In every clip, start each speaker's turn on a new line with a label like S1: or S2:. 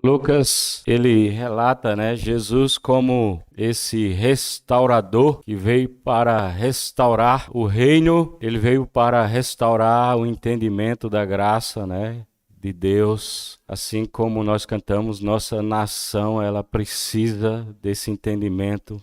S1: Lucas, ele relata, Jesus como esse restaurador que veio para restaurar o reino, ele veio para restaurar o entendimento da graça, de Deus. Assim como nós cantamos, nossa nação, ela precisa desse entendimento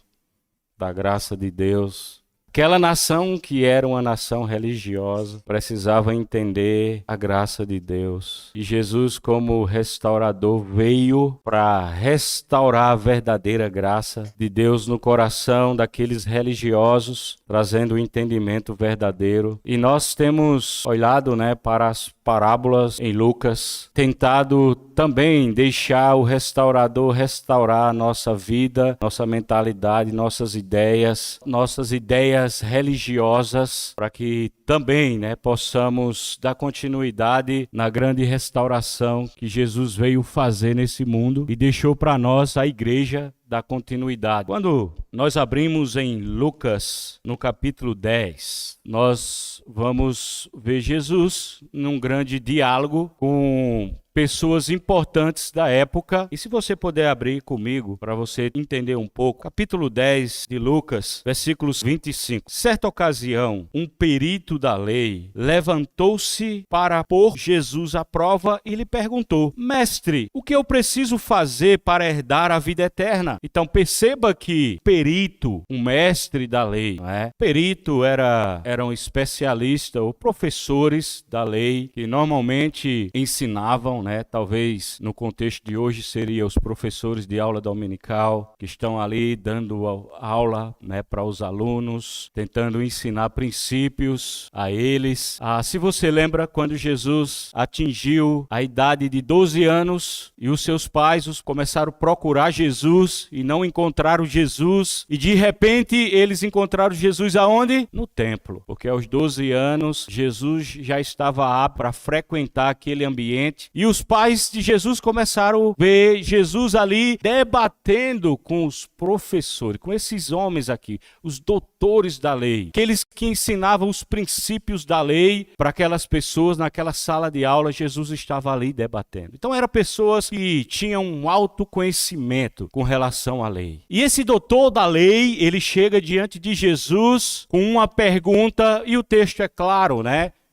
S1: da graça de Deus. Aquela nação que era uma nação religiosa precisava entender a graça de Deus. E Jesus, como restaurador, veio para restaurar a verdadeira graça de Deus no coração daqueles religiosos, trazendo o entendimento verdadeiro. E nós temos olhado, para as parábolas em Lucas, tentado também deixar o restaurador restaurar a nossa vida, nossa mentalidade, nossas ideias religiosas, para que também possamos dar continuidade na grande restauração que Jesus veio fazer nesse mundo e deixou para nós a igreja da continuidade. Quando nós abrimos em Lucas, no capítulo 10, nós vamos ver Jesus num grande diálogo com pessoas importantes da época. E se você puder abrir comigo, para você entender um pouco, capítulo 10 de Lucas, versículos 25. Certa ocasião, um perito da lei levantou-se para pôr Jesus à prova e lhe perguntou: Mestre, o que eu preciso fazer para herdar a vida eterna? Então perceba que perito, um mestre da lei, Perito eram especialistas ou professores da lei que normalmente ensinavam, talvez no contexto de hoje seria os professores de aula dominical que estão ali dando aula, para os alunos, tentando ensinar princípios a eles. Se você lembra quando Jesus atingiu a idade de 12 anos e os seus pais começaram a procurar Jesus e não encontraram Jesus, e de repente eles encontraram Jesus aonde? No templo, porque aos 12 anos Jesus já estava apto para frequentar aquele ambiente, e os pais de Jesus começaram a ver Jesus ali debatendo com os professores, com esses homens aqui, os doutores da lei, aqueles que ensinavam os princípios da lei para aquelas pessoas naquela sala de aula. Jesus estava ali debatendo. Então eram pessoas que tinham um autoconhecimento com relação à lei. E esse doutor da lei, ele chega diante de Jesus com uma pergunta, e o texto é claro,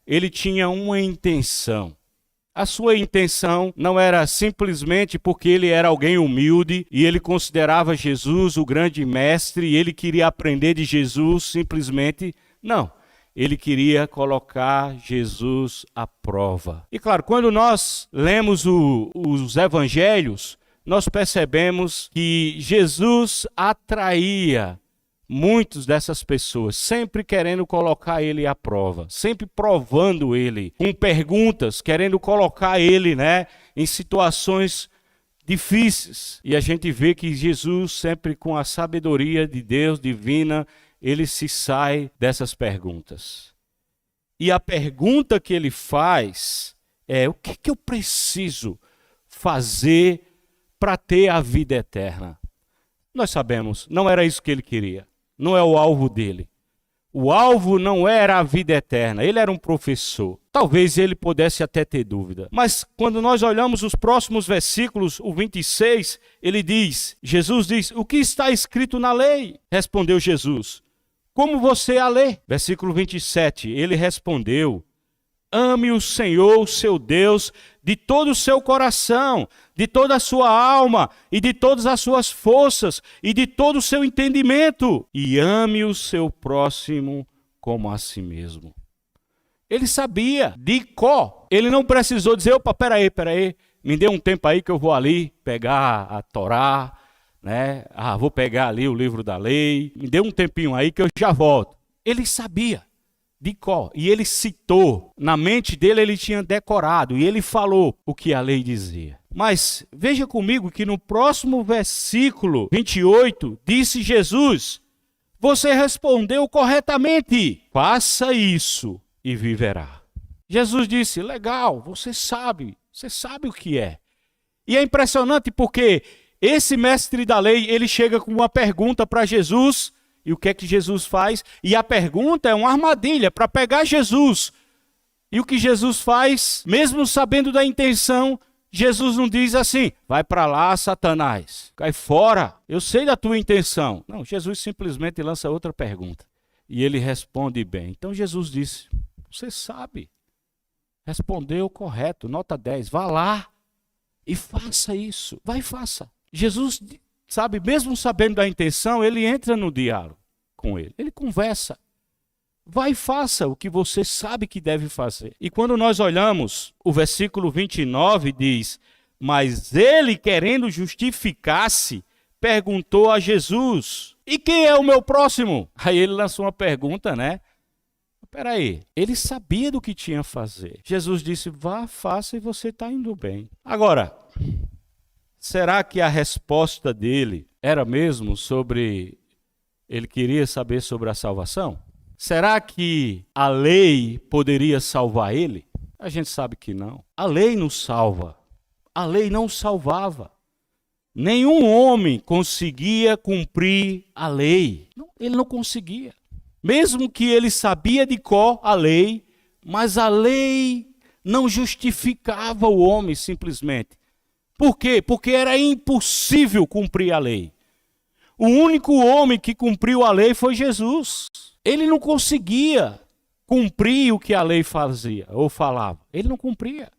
S1: Ele tinha uma intenção. A sua intenção não era simplesmente porque ele era alguém humilde e ele considerava Jesus o grande mestre e ele queria aprender de Jesus simplesmente. Não, ele queria colocar Jesus à prova. E claro, quando nós lemos os evangelhos, nós percebemos que Jesus atraía muitas dessas pessoas, sempre querendo colocar ele à prova, sempre provando ele, com perguntas, querendo colocar ele, em situações difíceis. E a gente vê que Jesus, sempre com a sabedoria de Deus divina, ele se sai dessas perguntas. E a pergunta que ele faz é: o que eu preciso fazer para ter a vida eterna? Nós sabemos, não era isso que ele queria. Não é o alvo dele. O alvo não era a vida eterna. Ele era um professor. Talvez ele pudesse até ter dúvida. Mas quando nós olhamos os próximos versículos, o 26, Jesus diz: o que está escrito na lei? Respondeu Jesus: como você a lê? Versículo 27, ele respondeu: ame o Senhor, seu Deus, de todo o seu coração, de toda a sua alma e de todas as suas forças e de todo o seu entendimento. E ame o seu próximo como a si mesmo. Ele sabia de cor. Ele não precisou dizer: opa, peraí, me dê um tempo aí que eu vou ali pegar a Torá, vou pegar ali o livro da lei. Me dê um tempinho aí que eu já volto. Ele sabia de cor. E ele citou, na mente dele ele tinha decorado, e ele falou o que a lei dizia. Mas veja comigo que no próximo versículo 28, disse Jesus: você respondeu corretamente, faça isso e viverá. Jesus disse: legal, você sabe o que é. E é impressionante porque esse mestre da lei, ele chega com uma pergunta para Jesus. E o que é que Jesus faz? E a pergunta é uma armadilha para pegar Jesus. E o que Jesus faz, mesmo sabendo da intenção, Jesus não diz assim, vai para lá, Satanás, cai fora, eu sei da tua intenção. Não, Jesus simplesmente lança outra pergunta. E ele responde bem. Então Jesus disse, você sabe, respondeu correto, nota 10, vá lá e faça isso, vai e faça. Jesus, sabe, mesmo sabendo da intenção, ele entra no diálogo com ele, ele conversa. Vai e faça o que você sabe que deve fazer. E quando nós olhamos, o versículo 29 diz, mas ele, querendo justificar-se, perguntou a Jesus, e quem é o meu próximo? Aí ele lançou uma pergunta, né? Peraí, ele sabia do que tinha a fazer. Jesus disse, vá, faça e você está indo bem. Agora, será que a resposta dele era mesmo sobre... Ele queria saber sobre a salvação? Será que a lei poderia salvar ele? A gente sabe que não. A lei nos salva. A lei não salvava. Nenhum homem conseguia cumprir a lei. Ele não conseguia. Mesmo que ele sabia de cor a lei, mas a lei não justificava o homem simplesmente. Por quê? Porque era impossível cumprir a lei. O único homem que cumpriu a lei foi Jesus. Ele não conseguia cumprir o que a lei fazia ou falava. Ele não cumpria.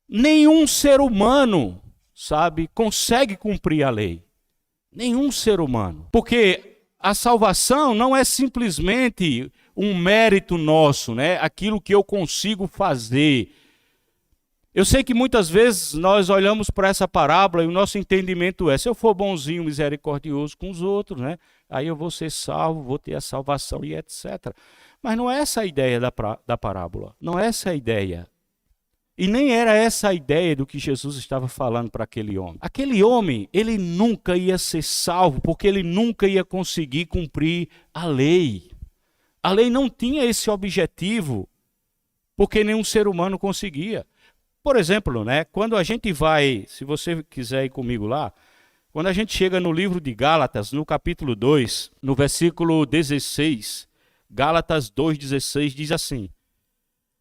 S1: Nenhum ser humano, sabe, consegue cumprir a lei. Nenhum ser humano. Porque a salvação não é simplesmente um mérito nosso, né? Aquilo que eu consigo fazer. Eu sei que muitas vezes nós olhamos para essa parábola e o nosso entendimento é, se eu for bonzinho, misericordioso com os outros, né? Aí eu vou ser salvo, vou ter a salvação e etc. Mas não é essa a ideia da parábola. Não é essa a ideia. E nem era essa a ideia do que Jesus estava falando para aquele homem. Aquele homem, ele nunca ia ser salvo, porque ele nunca ia conseguir cumprir a lei. A lei não tinha esse objetivo, porque nenhum ser humano conseguia. Por exemplo, né, quando a gente vai, se você quiser ir comigo lá, quando a gente chega no livro de Gálatas, no capítulo 2, no versículo 16, Gálatas 2,16 diz assim,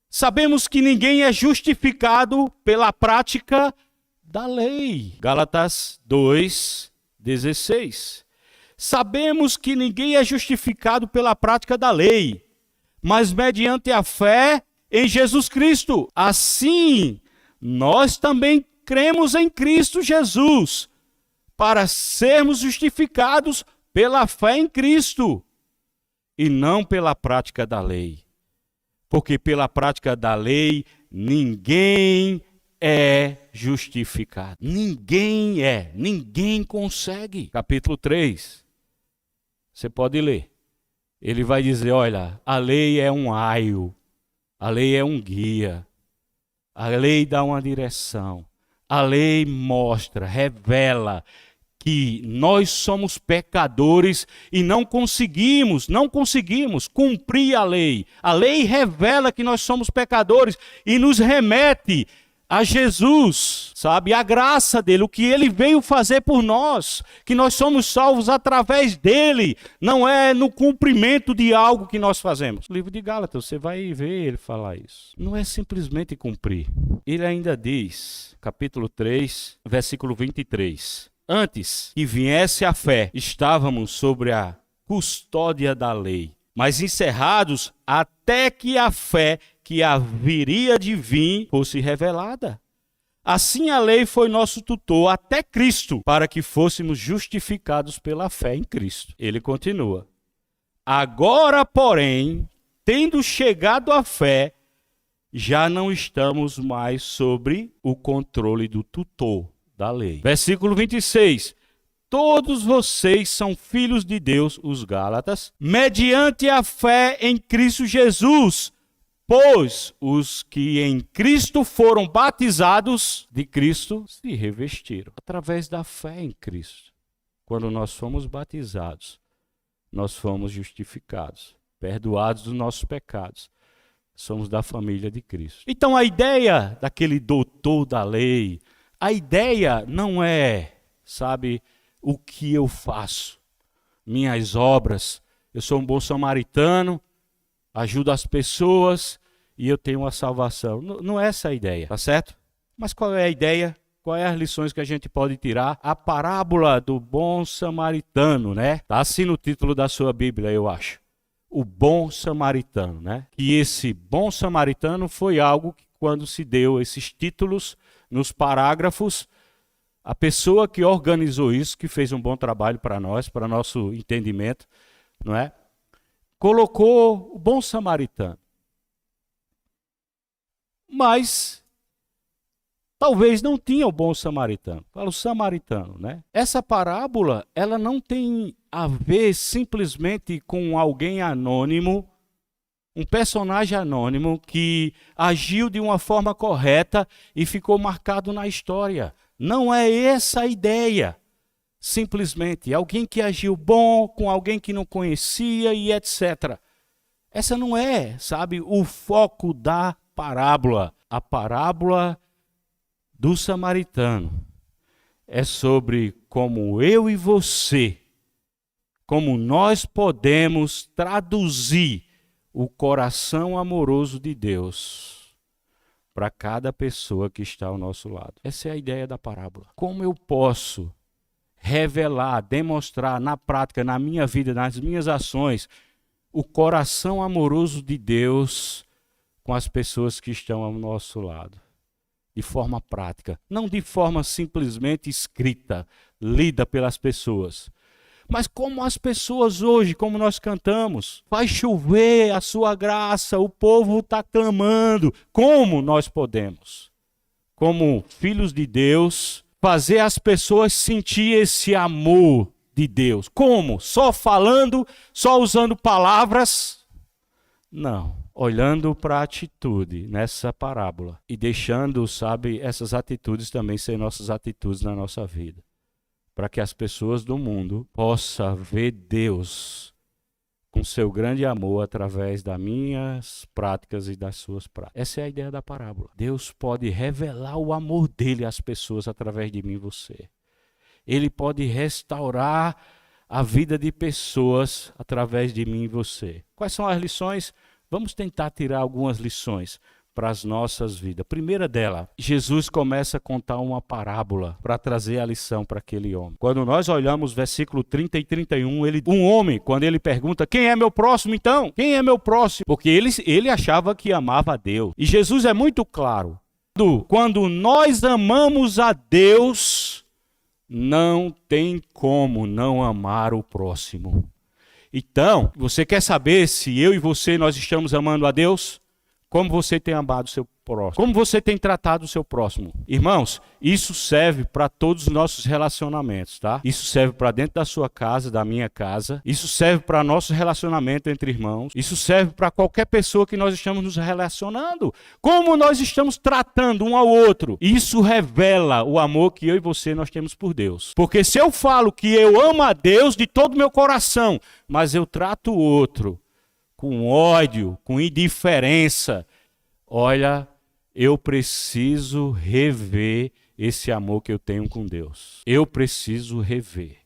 S1: sabemos que ninguém é justificado pela prática da lei. Gálatas 2,16. Sabemos que ninguém é justificado pela prática da lei, mas mediante a fé em Jesus Cristo. Assim, nós também cremos em Cristo Jesus, para sermos justificados pela fé em Cristo, e não pela prática da lei. Porque pela prática da lei, ninguém é justificado. Ninguém consegue. Capítulo 3, você pode ler. Ele vai dizer, olha, a lei é um aio, a lei é um guia, a lei dá uma direção, a lei mostra, revela que nós somos pecadores e não conseguimos cumprir a lei. A lei revela que nós somos pecadores e nos remete a Jesus, sabe? A graça dele, o que ele veio fazer por nós, que nós somos salvos através dele, não é no cumprimento de algo que nós fazemos. No livro de Gálatas, você vai ver ele falar isso. Não é simplesmente cumprir. Ele ainda diz, capítulo 3, versículo 23, antes que viesse a fé, estávamos sobre a custódia da lei, mas encerrados até que a fé que haveria de vir fosse revelada. Assim a lei foi nosso tutor até Cristo, para que fôssemos justificados pela fé em Cristo. Ele continua. Agora, porém, tendo chegado à fé, já não estamos mais sobre o controle do tutor da lei. Versículo 26. Todos vocês são filhos de Deus, os Gálatas, mediante a fé em Cristo Jesus. Pois os que em Cristo foram batizados de Cristo se revestiram. Através da fé em Cristo. Quando nós fomos batizados, nós fomos justificados, perdoados dos nossos pecados. Somos da família de Cristo. Então a ideia daquele doutor da lei, a ideia não é, sabe, o que eu faço, minhas obras. Eu sou um bom samaritano, ajudo as pessoas e eu tenho uma salvação. Não é essa a ideia, tá certo? Mas qual é a ideia? Quais as lições que a gente pode tirar? A parábola do bom samaritano, né? Está assim no título da sua Bíblia, eu acho. O bom samaritano, né? E esse bom samaritano foi algo que, quando se deu esses títulos nos parágrafos, a pessoa que organizou isso, que fez um bom trabalho para nós, para nosso entendimento, não é? Colocou o bom samaritano. Mas talvez não tinha o bom samaritano. Fala o samaritano, né? Essa parábola, ela não tem a ver simplesmente com alguém anônimo, um personagem anônimo que agiu de uma forma correta e ficou marcado na história. Não é essa a ideia. Simplesmente alguém que agiu bom com alguém que não conhecia e etc. Essa não é, sabe, o foco da parábola. A parábola do samaritano é sobre como eu e você, como nós podemos traduzir o coração amoroso de Deus para cada pessoa que está ao nosso lado. Essa é a ideia da parábola. Como eu posso revelar, demonstrar na prática, na minha vida, nas minhas ações, o coração amoroso de Deus com as pessoas que estão ao nosso lado? De forma prática, não de forma simplesmente escrita, lida pelas pessoas. Mas como as pessoas hoje, como nós cantamos, vai chover a sua graça, o povo está clamando. Como nós podemos, como filhos de Deus, fazer as pessoas sentir esse amor de Deus? Como? Só falando, só usando palavras? Não. Olhando para a atitude nessa parábola e deixando, sabe, essas atitudes também ser nossas atitudes na nossa vida. Para que as pessoas do mundo possam ver Deus com seu grande amor através das minhas práticas e das suas práticas. Essa é a ideia da parábola. Deus pode revelar o amor dele às pessoas através de mim e você. Ele pode restaurar a vida de pessoas através de mim e você. Quais são as lições? Vamos tentar tirar algumas lições para as nossas vidas. A primeira dela, Jesus começa a contar uma parábola para trazer a lição para aquele homem. Quando nós olhamos versículo 30 e 31, um homem, quando ele pergunta, quem é meu próximo então? Quem é meu próximo? Porque ele achava que amava a Deus. E Jesus é muito claro. Quando nós amamos a Deus, não tem como não amar o próximo. Então, você quer saber se eu e você, nós estamos amando a Deus? Como você tem amado o seu próximo? Como você tem tratado o seu próximo? Irmãos, isso serve para todos os nossos relacionamentos, tá? Isso serve para dentro da sua casa, da minha casa. Isso serve para nosso relacionamento entre irmãos. Isso serve para qualquer pessoa que nós estamos nos relacionando. Como nós estamos tratando um ao outro. Isso revela o amor que eu e você nós temos por Deus. Porque se eu falo que eu amo a Deus de todo o meu coração, mas eu trato o outro com ódio, com indiferença, olha, eu preciso rever esse amor que eu tenho com Deus. Eu preciso rever.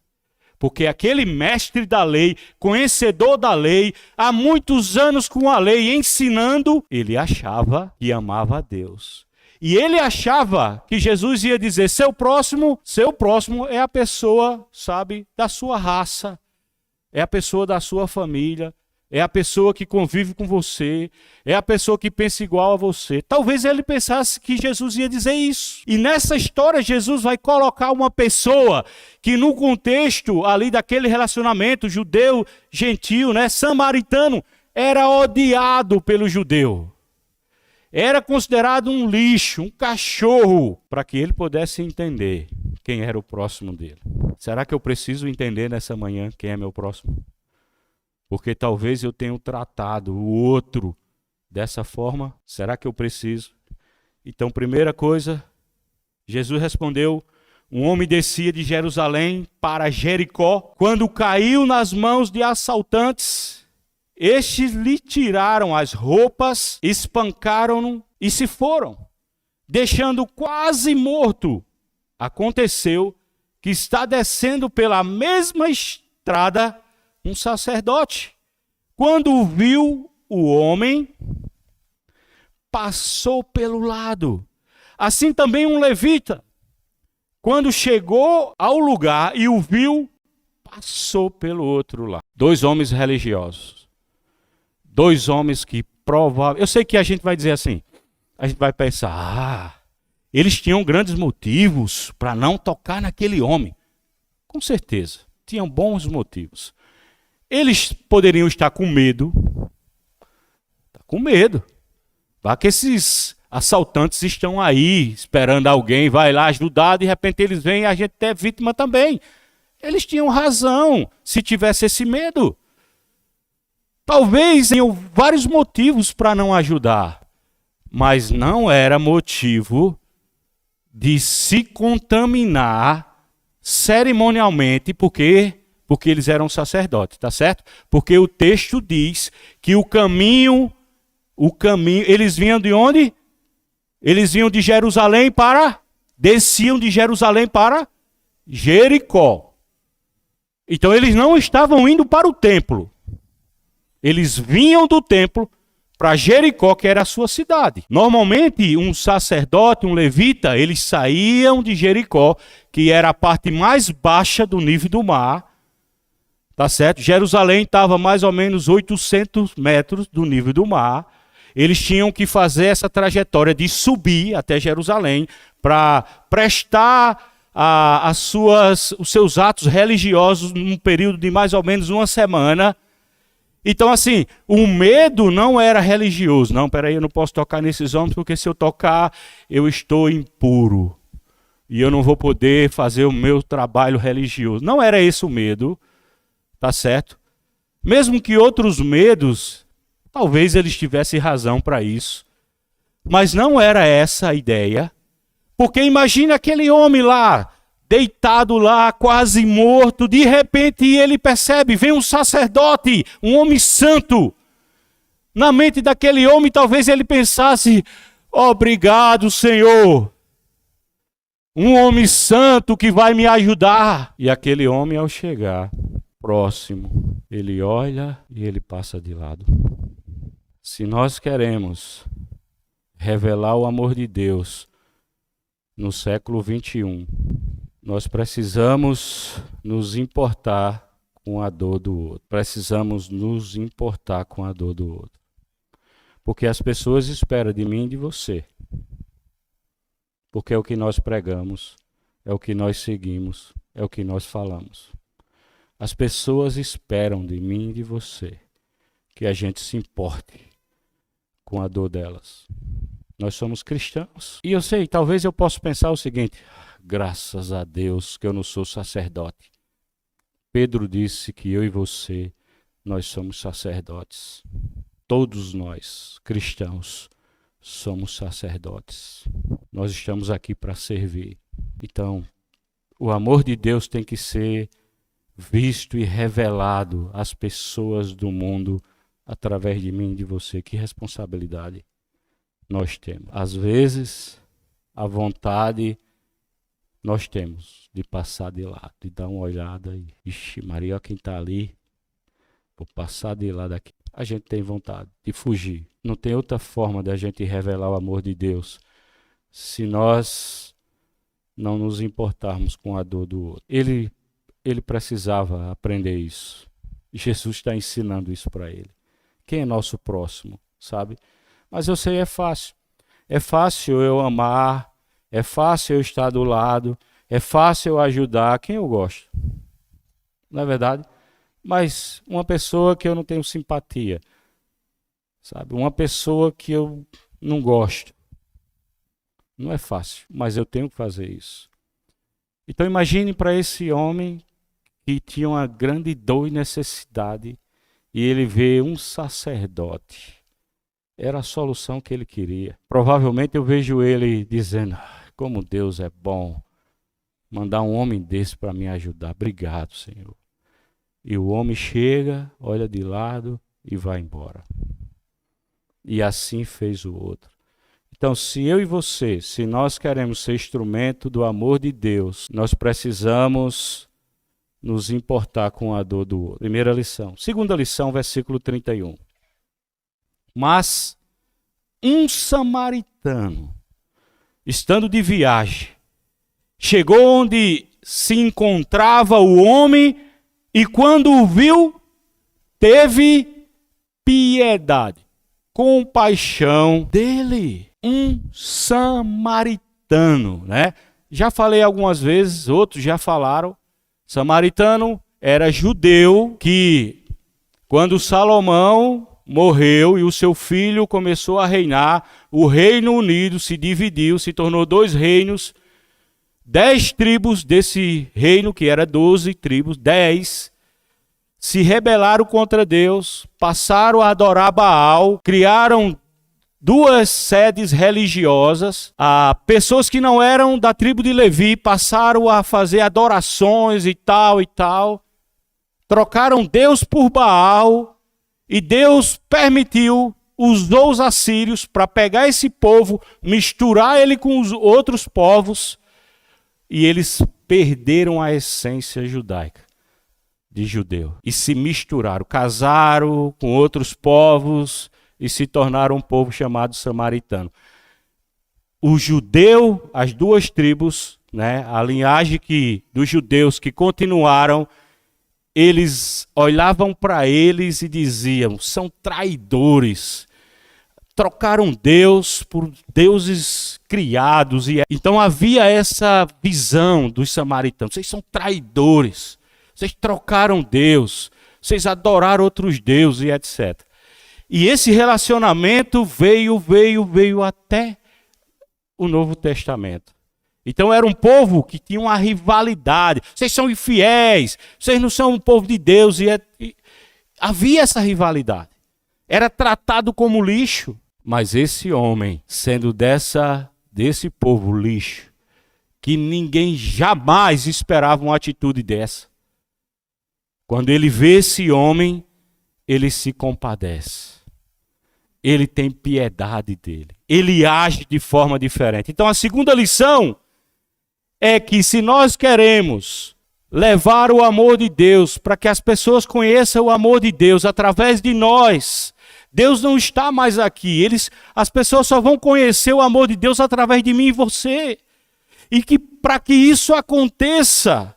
S1: Porque aquele mestre da lei, conhecedor da lei, há muitos anos com a lei ensinando, ele achava que amava a Deus. E ele achava que Jesus ia dizer, seu próximo é a pessoa, sabe, da sua raça, é a pessoa da sua família, é a pessoa que convive com você, é a pessoa que pensa igual a você. Talvez ele pensasse que Jesus ia dizer isso. E nessa história, Jesus vai colocar uma pessoa que no contexto ali daquele relacionamento judeu, gentil, né, samaritano, era odiado pelo judeu. Era considerado um lixo, um cachorro, para que ele pudesse entender quem era o próximo dele. Será que eu preciso entender nessa manhã quem é meu próximo? Porque talvez eu tenha tratado o outro dessa forma. Será que eu preciso? Então, primeira coisa, Jesus respondeu, um homem descia de Jerusalém para Jericó. Quando caiu nas mãos de assaltantes, estes lhe tiraram as roupas, espancaram-no e se foram, deixando quase morto. Aconteceu que está descendo pela mesma estrada um sacerdote. Quando viu o homem, passou pelo lado. Assim também um levita, quando chegou ao lugar e o viu, passou pelo outro lado. 2 homens religiosos. 2 homens que provavelmente... Eu sei que a gente vai dizer assim, a gente vai pensar, eles tinham grandes motivos para não tocar naquele homem. Com certeza, tinham bons motivos. Eles poderiam estar com medo. Tá com medo. Vai que esses assaltantes estão aí, esperando alguém, vai lá ajudar, de repente eles vêm e a gente é vítima também. Eles tinham razão, se tivesse esse medo. Talvez tenham vários motivos para não ajudar, mas não era motivo de se contaminar cerimonialmente, porque eles eram sacerdotes, tá certo? Porque o texto diz que o caminho, eles vinham de onde? Eles vinham de Jerusalém desciam de Jerusalém para Jericó. Então eles não estavam indo para o templo. Eles vinham do templo para Jericó, que era a sua cidade. Normalmente, um sacerdote, um levita, eles saíam de Jericó, que era a parte mais baixa do nível do mar. Tá certo? Jerusalém estava mais ou menos 800 metros do nível do mar. Eles tinham que fazer essa trajetória de subir até Jerusalém para prestar os seus atos religiosos num período de mais ou menos uma semana. Então, assim, o medo não era religioso. Não, peraí, eu não posso tocar nesses homens, porque se eu tocar, eu estou impuro. E eu não vou poder fazer o meu trabalho religioso. Não era esse o medo, tá certo? Mesmo que outros medos, talvez eles tivessem razão para isso. Mas não era essa a ideia. Porque imagina aquele homem lá, deitado lá, quase morto, de repente ele percebe, vem um sacerdote, um homem santo. Na mente daquele homem, talvez ele pensasse, obrigado, Senhor. Um homem santo que vai me ajudar. E aquele homem, ao chegar próximo, ele olha e ele passa de lado. Se nós queremos revelar o amor de Deus no século 21, nós precisamos nos importar com a dor do outro. Precisamos nos importar com a dor do outro. Porque as pessoas esperam de mim e de você. Porque é o que nós pregamos, é o que nós seguimos, é o que nós falamos. As pessoas esperam de mim e de você que a gente se importe com a dor delas. Nós somos cristãos. E eu sei, talvez eu possa pensar o seguinte: graças a Deus que eu não sou sacerdote. Pedro disse que eu e você, nós somos sacerdotes. Todos nós, cristãos, somos sacerdotes. Nós estamos aqui para servir. Então, o amor de Deus tem que ser visto e revelado às pessoas do mundo através de mim e de você. Que responsabilidade nós temos. Às vezes, a vontade nós temos de passar de lado, de dar uma olhada e, ixi, Maria, olha quem está ali, vou passar de lado aqui. A gente tem vontade de fugir. Não tem outra forma da gente revelar o amor de Deus se nós não nos importarmos com a dor do outro. Ele precisava aprender isso. Jesus está ensinando isso para ele. Quem é nosso próximo, sabe? Mas eu sei, é fácil. É fácil eu amar, é fácil eu estar do lado, é fácil eu ajudar quem eu gosto. Não é verdade? Mas uma pessoa que eu não tenho simpatia, sabe? Uma pessoa que eu não gosto. Não é fácil, mas eu tenho que fazer isso. Então imagine para esse homem que tinha uma grande dor e necessidade e ele vê um sacerdote. Era a solução que ele queria. Provavelmente eu vejo ele dizendo, como Deus é bom, mandar um homem desse para me ajudar. Obrigado, Senhor. E o homem chega, olha de lado e vai embora. E assim fez o outro. Então, se eu e você, se nós queremos ser instrumento do amor de Deus, nós precisamos nos importar com a dor do outro. Primeira lição. Segunda lição, versículo 31. Mas um samaritano estando de viagem, chegou onde se encontrava o homem e quando o viu, teve piedade, compaixão dele. Um samaritano, né? Já falei algumas vezes, outros já falaram. Samaritano era judeu que, quando Salomão morreu e o seu filho começou a reinar, o Reino Unido se dividiu, se tornou 2 reinos. 10 tribos desse reino, que era 12 tribos, 10, se rebelaram contra Deus, passaram a adorar Baal, criaram 2 sedes religiosas. Pessoas que não eram da tribo de Levi passaram a fazer adorações e tal, trocaram Deus por Baal, e Deus permitiu, usou os assírios para pegar esse povo, misturar ele com os outros povos, e eles perderam a essência judaica de judeu e se misturaram, casaram com outros povos e se tornaram um povo chamado samaritano. O judeu, as 2 tribos, né, a linhagem dos judeus que continuaram, eles olhavam para eles e diziam: são traidores, trocaram Deus por deuses criados. Então havia essa visão dos samaritanos: vocês são traidores, vocês trocaram Deus, vocês adoraram outros deuses e etc. E esse relacionamento veio até o Novo Testamento. Então era um povo que tinha uma rivalidade. Vocês são infiéis, vocês não são um povo de Deus. E havia essa rivalidade. Era tratado como lixo. Mas esse homem, sendo desse povo lixo, que ninguém jamais esperava uma atitude dessa, quando ele vê esse homem, ele se compadece. Ele tem piedade dele. Ele age de forma diferente. Então a segunda lição é que, se nós queremos levar o amor de Deus para que as pessoas conheçam o amor de Deus através de nós, Deus não está mais aqui. As pessoas só vão conhecer o amor de Deus através de mim e você. E que para que isso aconteça,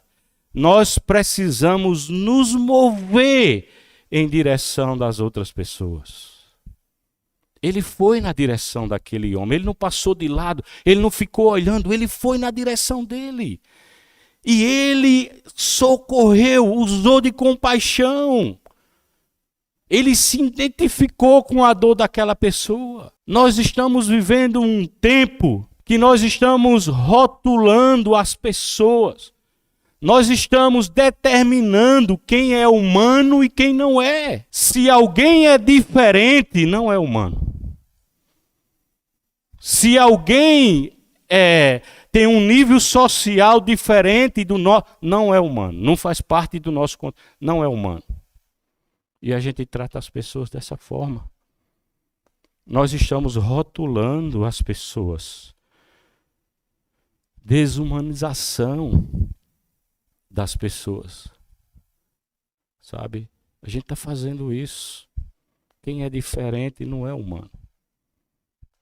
S1: nós precisamos nos mover em direção das outras pessoas. Ele foi na direção daquele homem, ele não passou de lado, ele não ficou olhando, ele foi na direção dele. E ele socorreu, usou de compaixão. Ele se identificou com a dor daquela pessoa. Nós estamos vivendo um tempo que nós estamos rotulando as pessoas. Nós estamos determinando quem é humano e quem não é. Se alguém é diferente, não é humano. Se alguém tem um nível social diferente do nosso, não é humano. Não faz parte do nosso contexto, não é humano. E a gente trata as pessoas dessa forma. Nós estamos rotulando as pessoas. Desumanização das pessoas. Sabe? A gente está fazendo isso. Quem é diferente não é humano.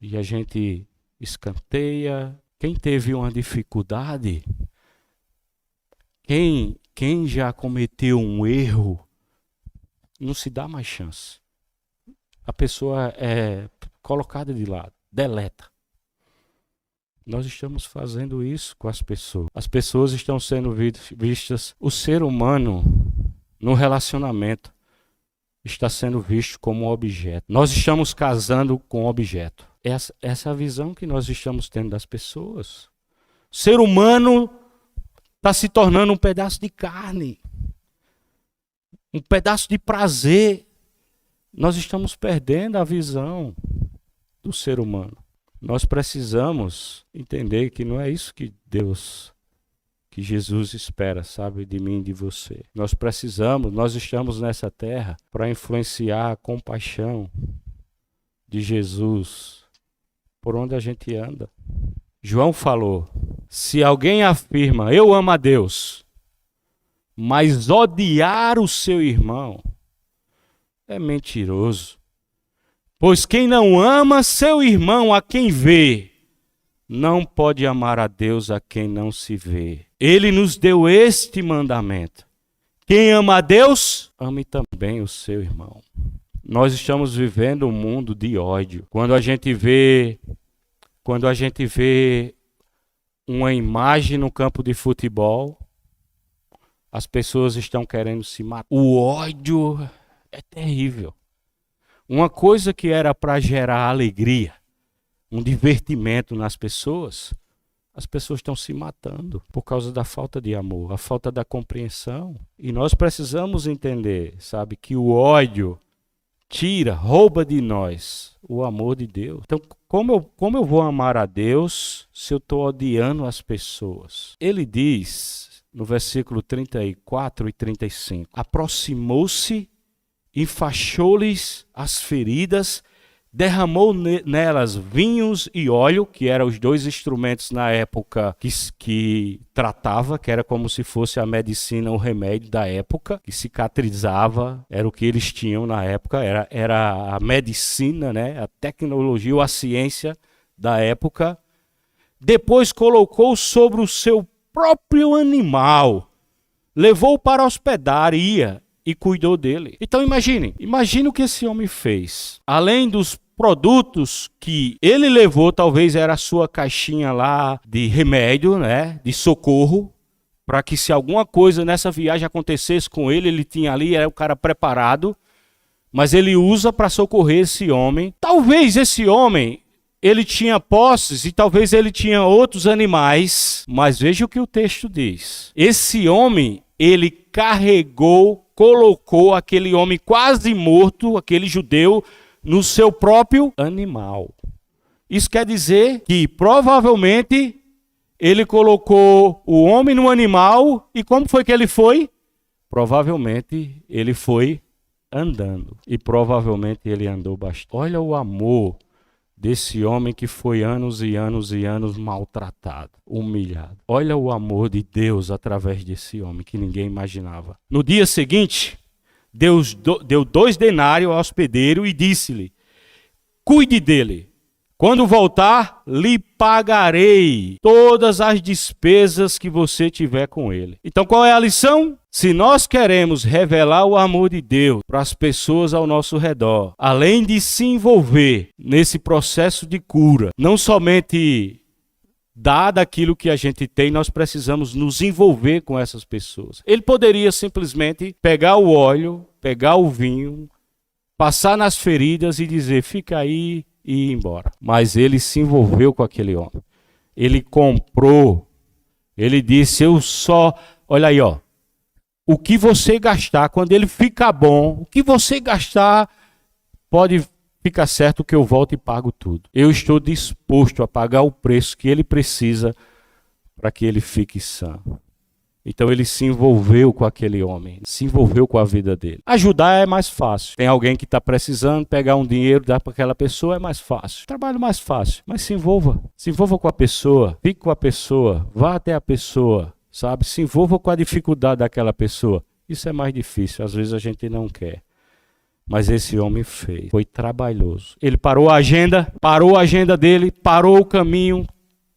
S1: E a gente escanteia. Quem teve uma dificuldade, quem já cometeu um erro, não se dá mais chance. A pessoa é colocada de lado, deleta. Nós estamos fazendo isso com as pessoas. As pessoas estão sendo vistas, o ser humano no relacionamento está sendo visto como um objeto. Nós estamos casando com um objeto. Essa é a visão que nós estamos tendo das pessoas. O ser humano está se tornando um pedaço de carne, um pedaço de prazer. Nós estamos perdendo a visão do ser humano. Nós precisamos entender que não é isso que Jesus espera, sabe, de mim e de você. Nós estamos nessa terra para influenciar a compaixão de Jesus por onde a gente anda. João falou: se alguém afirma, eu amo a Deus, mas odiar o seu irmão, é mentiroso. Pois quem não ama seu irmão a quem vê, não pode amar a Deus a quem não se vê. Ele nos deu este mandamento: quem ama a Deus, ame também o seu irmão. Nós estamos vivendo um mundo de ódio. Quando a gente vê uma imagem no campo de futebol, as pessoas estão querendo se matar. O ódio é terrível. Uma coisa que era para gerar alegria, um divertimento nas pessoas, as pessoas estão se matando por causa da falta de amor, a falta da compreensão. E nós precisamos entender, sabe, que o ódio rouba de nós o amor de Deus. Então, como eu vou amar a Deus se eu estou odiando as pessoas? Ele diz, no versículo 34 e 35, aproximou-se, enfaixou-lhes as feridas, derramou nelas vinhos e óleo, que eram os dois instrumentos na época que tratava, que era como se fosse a medicina, o remédio da época, que cicatrizava, era o que eles tinham na época, era a medicina, né? A tecnologia ou a ciência da época. Depois colocou sobre o seu próprio animal, levou para a hospedaria e cuidou dele. Então imagine o que esse homem fez. Além dos produtos que ele levou, talvez era a sua caixinha lá de remédio, né, de socorro, para que se alguma coisa nessa viagem acontecesse com ele, ele tinha ali, era o cara preparado, mas ele usa para socorrer esse homem. Talvez esse homem, ele tinha posses e talvez ele tinha outros animais, mas veja o que o texto diz. Esse homem, ele colocou aquele homem quase morto, aquele judeu, no seu próprio animal. Isso quer dizer que provavelmente ele colocou o homem no animal e como foi que ele foi? Provavelmente ele foi andando e provavelmente ele andou bastante. Olha o amor desse homem que foi anos e anos e anos maltratado, humilhado. Olha o amor de Deus através desse homem que ninguém imaginava. No dia seguinte, Deus deu 2 denários ao hospedeiro e disse-lhe: cuide dele. Quando voltar, lhe pagarei todas as despesas que você tiver com ele. Então qual é a lição? Se nós queremos revelar o amor de Deus para as pessoas ao nosso redor, além de se envolver nesse processo de cura, não somente dar daquilo que a gente tem, nós precisamos nos envolver com essas pessoas. Ele poderia simplesmente pegar o óleo, pegar o vinho, passar nas feridas e dizer, fica aí e ir embora. Mas ele se envolveu com aquele homem. Ele comprou. Ele disse, olha aí, ó. O que você gastar, quando ele ficar bom, o que você gastar, pode ficar certo que eu volto e pago tudo. Eu estou disposto a pagar o preço que ele precisa para que ele fique sã. Então ele se envolveu com aquele homem, se envolveu com a vida dele. Ajudar é mais fácil. Tem alguém que está precisando, pegar um dinheiro, dar para aquela pessoa é mais fácil. Trabalho mais fácil, mas se envolva. Se envolva com a pessoa, fique com a pessoa, vá até a pessoa, sabe? Se envolva com a dificuldade daquela pessoa. Isso é mais difícil, às vezes a gente não quer. Mas esse homem fez, foi trabalhoso. Ele parou a agenda dele, parou o caminho,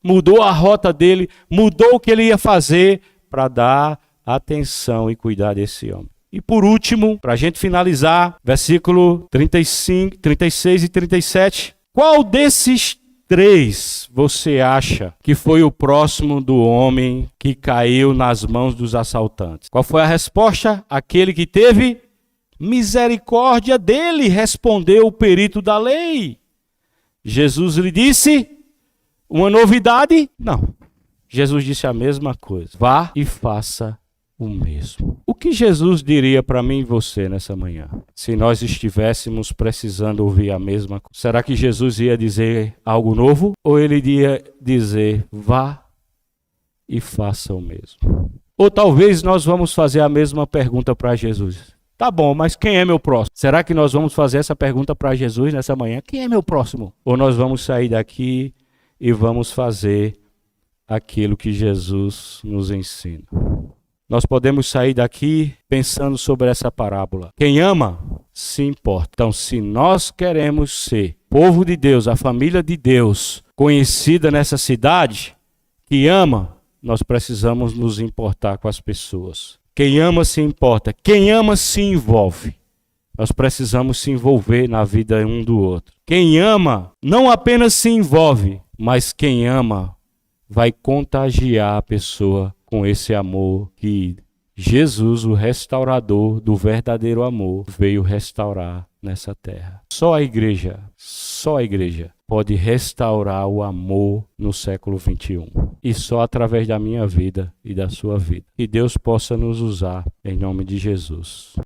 S1: mudou a rota dele, mudou o que ele ia fazer para dar atenção e cuidar desse homem. E por último, para a gente finalizar, versículo 35, 36 e 37. Qual desses 3 você acha que foi o próximo do homem que caiu nas mãos dos assaltantes? Qual foi a resposta? Aquele que teve misericórdia dele, respondeu o perito da lei. Jesus lhe disse, uma novidade? Não. Jesus disse a mesma coisa. Vá e faça o mesmo. O que Jesus diria para mim e você nessa manhã? Se nós estivéssemos precisando ouvir a mesma coisa. Será que Jesus ia dizer algo novo? Ou ele ia dizer, vá e faça o mesmo? Ou talvez nós vamos fazer a mesma pergunta para Jesus. Tá bom, mas quem é meu próximo? Será que nós vamos fazer essa pergunta para Jesus nessa manhã? Quem é meu próximo? Ou nós vamos sair daqui e vamos fazer aquilo que Jesus nos ensina? Nós podemos sair daqui pensando sobre essa parábola. Quem ama, se importa. Então, se nós queremos ser povo de Deus, a família de Deus, conhecida nessa cidade, que ama, nós precisamos nos importar com as pessoas. Quem ama se importa, quem ama se envolve. Nós precisamos se envolver na vida um do outro. Quem ama não apenas se envolve, mas quem ama vai contagiar a pessoa com esse amor que Jesus, o restaurador do verdadeiro amor, veio restaurar nessa terra. Só a igreja pode restaurar o amor no século 21. E só através da minha vida e da sua vida. Que Deus possa nos usar em nome de Jesus.